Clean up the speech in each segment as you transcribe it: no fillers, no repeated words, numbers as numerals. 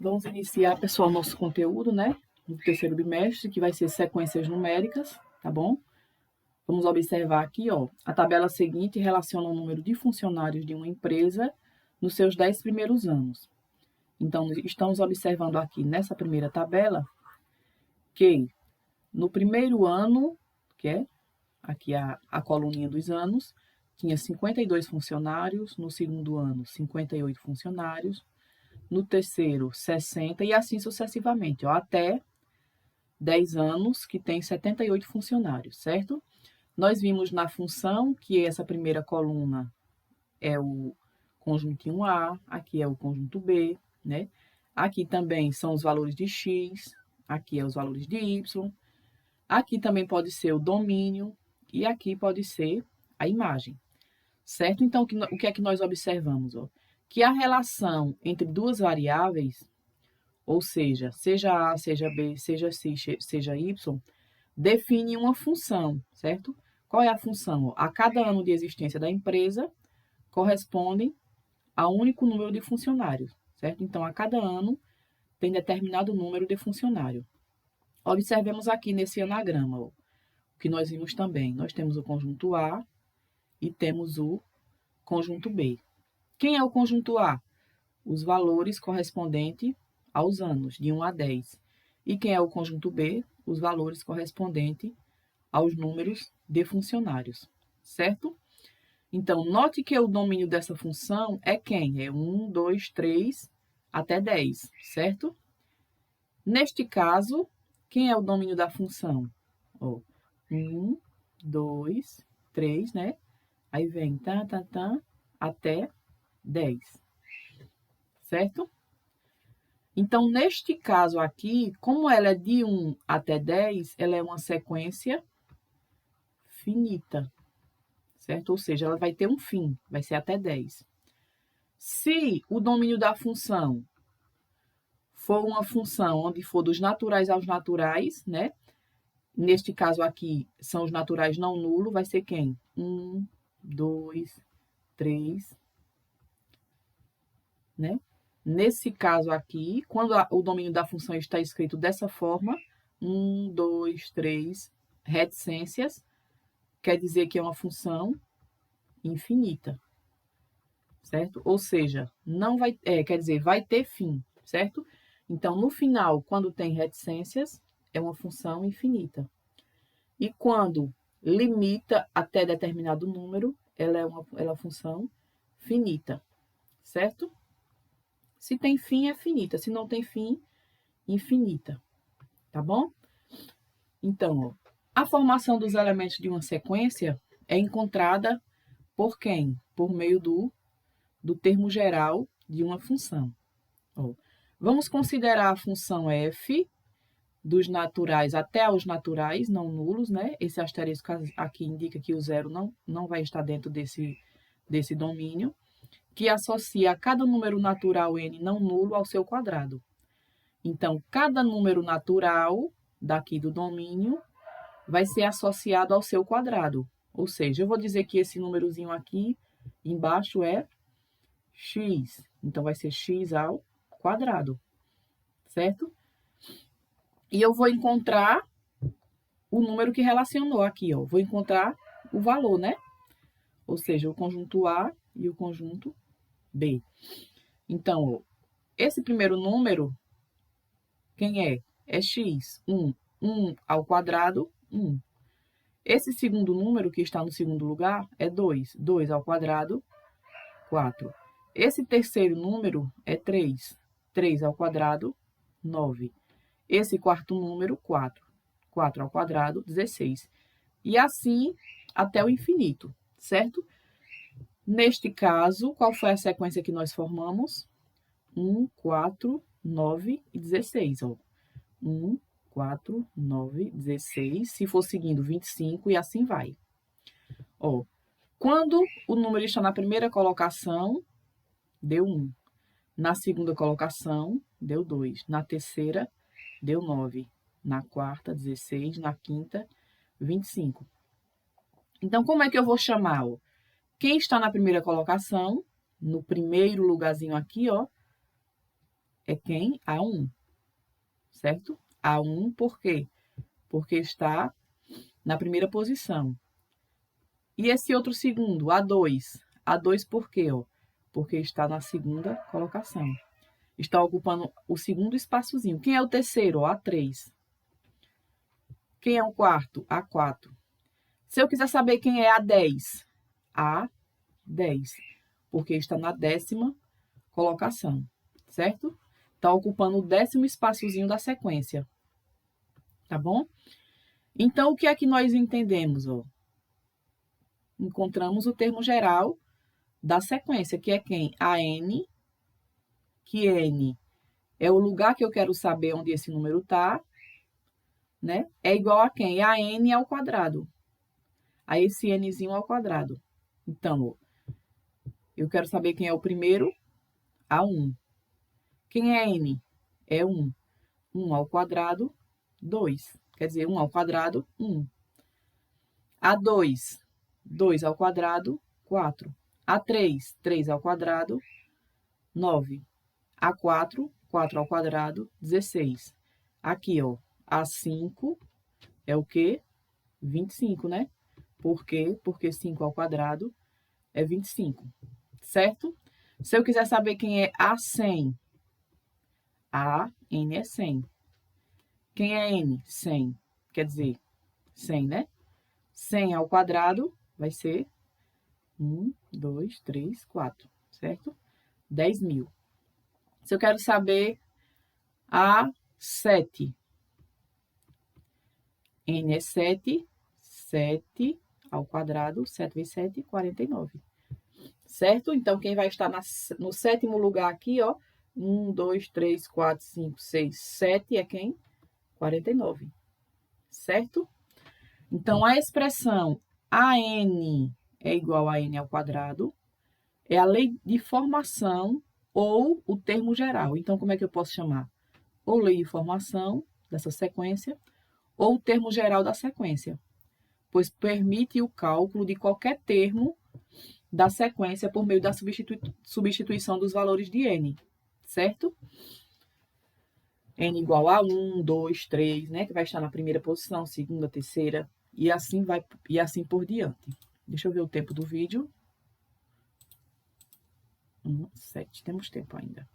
Vamos iniciar, pessoal, nosso conteúdo, né? No terceiro bimestre, que vai ser sequências numéricas, tá bom? Vamos observar aqui, ó, a tabela seguinte relaciona o número de funcionários de uma empresa nos seus 10 primeiros anos. Então, estamos observando aqui nessa primeira tabela que no primeiro ano, que é aqui a coluninha dos anos, tinha 52 funcionários, no segundo ano, 58 funcionários, no terceiro, 60 e assim sucessivamente, ó, até 10 anos, que tem 78 funcionários, certo? Nós vimos na função que essa primeira coluna é o conjunto A, aqui é o conjunto B, né? Aqui também são os valores de X, aqui é os valores de Y, aqui também pode ser o domínio e aqui pode ser a imagem, certo? Então, o que é que nós observamos? Ó? Que a relação entre duas variáveis, ou seja A, seja B, seja C, seja Y, define uma função, certo? Qual é a função? A cada ano de existência da empresa corresponde a um único número de funcionários, certo? Então, a cada ano tem determinado número de funcionário. Observemos aqui nesse anagrama, ó, o que nós vimos também. Nós temos o conjunto A e temos o conjunto B. Quem é o conjunto A? Os valores correspondentes aos anos, de 1 a 10. E quem é o conjunto B? Os valores correspondentes aos números de funcionários, certo? Então, note que o domínio dessa função é quem? É 1, 2, 3 até 10, certo? Neste caso, quem é o domínio da função? Ó, 1, 2, 3, né? Aí vem até 10, certo? Então, neste caso aqui, como ela é de 1 até 10, ela é uma sequência finita, certo? Ou seja, ela vai ter um fim, vai ser até 10. Se o domínio da função for uma função onde for dos naturais aos naturais, né? Neste caso aqui, são os naturais não nulo, vai ser quem? 1, 2, 3, né? Nesse caso aqui, quando o domínio da função está escrito dessa forma, 1, 2, 3, reticências, quer dizer que é uma função infinita, certo? Ou seja, não vai, quer dizer, vai ter fim, certo? Então, no final, quando tem reticências, é uma função infinita. E quando limita até determinado número, ela é uma função finita, certo? Se tem fim, é finita. Se não tem fim, infinita. Tá bom? Então, ó, a formação dos elementos de uma sequência é encontrada por quem? Por meio do termo geral de uma função. Ó, vamos considerar a função f dos naturais até os naturais não nulos, né? Esse asterisco aqui indica que o zero não vai estar dentro desse domínio, que associa cada número natural n não nulo ao seu quadrado. Então, cada número natural daqui do domínio vai ser associado ao seu quadrado. Ou seja, eu vou dizer que esse númerozinho aqui embaixo é x. Então, vai ser x ao quadrado, certo? E eu vou encontrar o número que relacionou aqui, ó. Vou encontrar o valor, né? Ou seja, o conjunto A e o conjunto B. Então, ó, esse primeiro número, quem é? É x. 1. 1 ao quadrado, 1. Esse segundo número, que está no segundo lugar, é 2. 2 ao quadrado, 4. Esse terceiro número é 3. 3 ao quadrado, 9. Esse quarto número, 4. 4 ao quadrado, 16. E assim até o infinito, certo? Neste caso, qual foi a sequência que nós formamos? 1, 4, 9 e 16. Ó. 1, 4, 9, 16. Se for seguindo, 25 e assim vai. Ó, quando o número está na primeira colocação, deu 1. Na segunda colocação, deu 2. Na terceira, deu 9. Na quarta, 16. Na quinta, 25. Então, como é que eu vou chamar? Ó? Quem está na primeira colocação, no primeiro lugarzinho aqui, ó, é quem? A1, certo? A1 por quê? Porque está na primeira posição. E esse outro segundo, A2? A2 por quê? Ó? Porque está na segunda colocação. Está ocupando o segundo espaçozinho. Quem é o terceiro? A3. Quem é o quarto? A4. Se eu quiser saber quem é A10? A10. Porque está na 10ª colocação, certo? Está ocupando o 10º espaçozinho da sequência. Tá bom? Então, o que é que nós entendemos? Ó? Encontramos o termo geral da sequência, que é quem? A N, que N é o lugar que eu quero saber onde esse número está, né? É igual a quem? A N ao quadrado. A esse Nzinho ao quadrado. Então, ó, eu quero saber quem é o primeiro, A1. Quem é N? É 1. 1 ao quadrado, 2. Quer dizer, 1 ao quadrado, 1. A2, 2 ao quadrado, 4. A3, 3 ao quadrado, 9. A4, 4 ao quadrado, 16. Aqui, ó, A5 é o quê? 25, né? Por quê? Porque 5 ao quadrado é 25, certo? Se eu quiser saber quem é A100, A, N é 100. Quem é N? 100. Quer dizer, 100, né? 100 ao quadrado vai ser 1, 2, 3, 4, certo? 10.000. Se eu quero saber A7, N é 7, 7 ao quadrado, 7 vezes 7, 49. Certo? Então, quem vai estar no 7º lugar aqui, ó, 1, 2, 3, 4, 5, 6, 7 é quem? 49. Certo? Então, a expressão AN é igual a N ao quadrado é a lei de formação ou o termo geral. Então, como é que eu posso chamar? Ou lei de formação dessa sequência, ou o termo geral da sequência, pois permite o cálculo de qualquer termo da sequência por meio da substituição dos valores de N, certo? N igual a 1, 2, 3, né? Que vai estar na primeira posição, segunda, terceira, e assim vai, e assim por diante. Deixa eu ver o tempo do vídeo. 7, temos tempo ainda.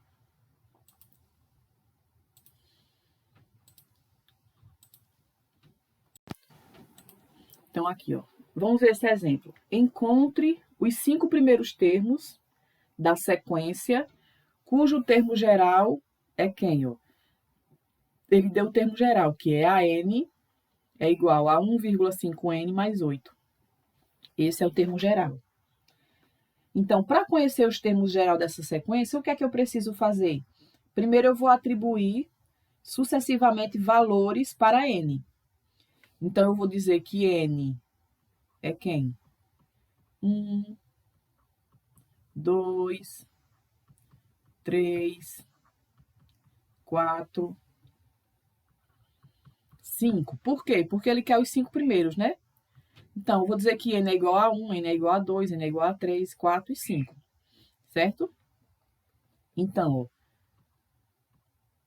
Então, aqui, ó. Vamos ver esse exemplo. Encontre os 5 primeiros termos da sequência, cujo termo geral é quem, ó? Ele deu o termo geral, que é a N é igual a 1,5N mais 8. Esse é o termo geral. Então, para conhecer os termos geral dessa sequência, o que é que eu preciso fazer? Primeiro, eu vou atribuir sucessivamente valores para N. Então, eu vou dizer que N é quem? 1, 2, 3, 4, 5. Por quê? Porque ele quer os 5 primeiros, né? Então, eu vou dizer que N é igual a 1, N é igual a 2, N é igual a 3, 4 e 5. Certo? Então, ó,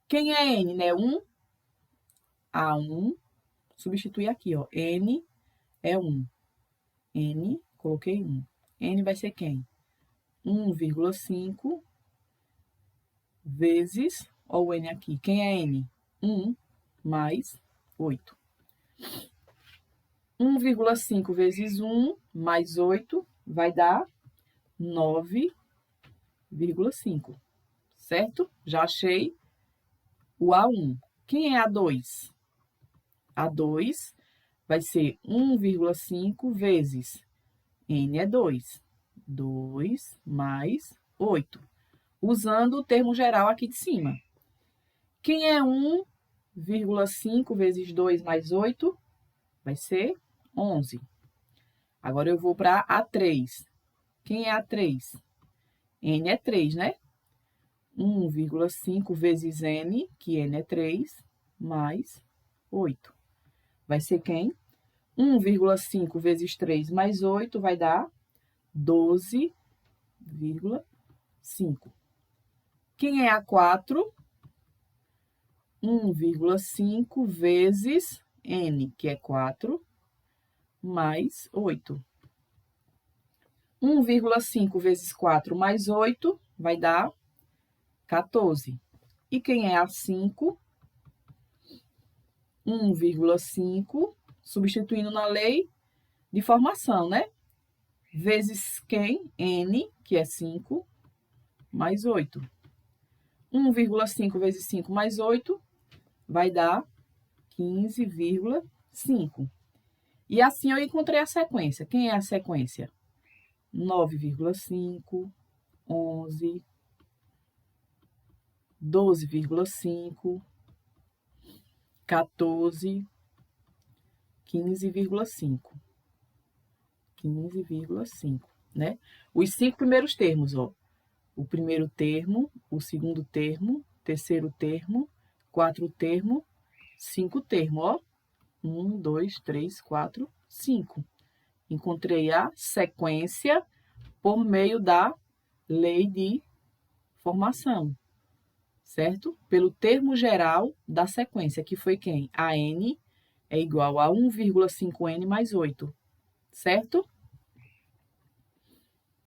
quem é N, né? 1, A1, substituir aqui, ó. N é 1. N, coloquei 1. N vai ser quem? 1,5 vezes, ó o N aqui. Quem é N? 1 mais 8. 1,5 vezes 1 mais 8 vai dar 9,5. Certo? Já achei o A1. Quem é A2? A2 vai ser 1,5 vezes N é 2. 2 mais 8. Usando o termo geral aqui de cima. Quem é 1,5 vezes 2 mais 8? Vai ser 11. Agora eu vou para A3. Quem é A3? N é 3, né? 1,5 vezes N, que N é 3, mais 8. Vai ser quem? 1,5 vezes 3 mais 8 vai dar 12,5. Quem é A4? 1,5 vezes n, que é 4, mais 8. 1,5 vezes 4 mais 8 vai dar 14. E quem é a 5? 1,5, substituindo na lei de formação, né? Vezes quem? N, que é 5, mais 8. 1,5 vezes 5 mais 8 vai dar 15,5. E assim eu encontrei a sequência. Quem é a sequência? 9,5, 11, 12,5, 14, 15,5. 15,5, né? Os 5 primeiros termos, ó. O primeiro termo, o segundo termo, terceiro termo, quarto termo, 5 termos, ó. 1, 2, 3, 4, 5. Encontrei a sequência por meio da lei de formação, certo? Pelo termo geral da sequência, que foi quem? A n é igual a 1,5n mais 8, certo?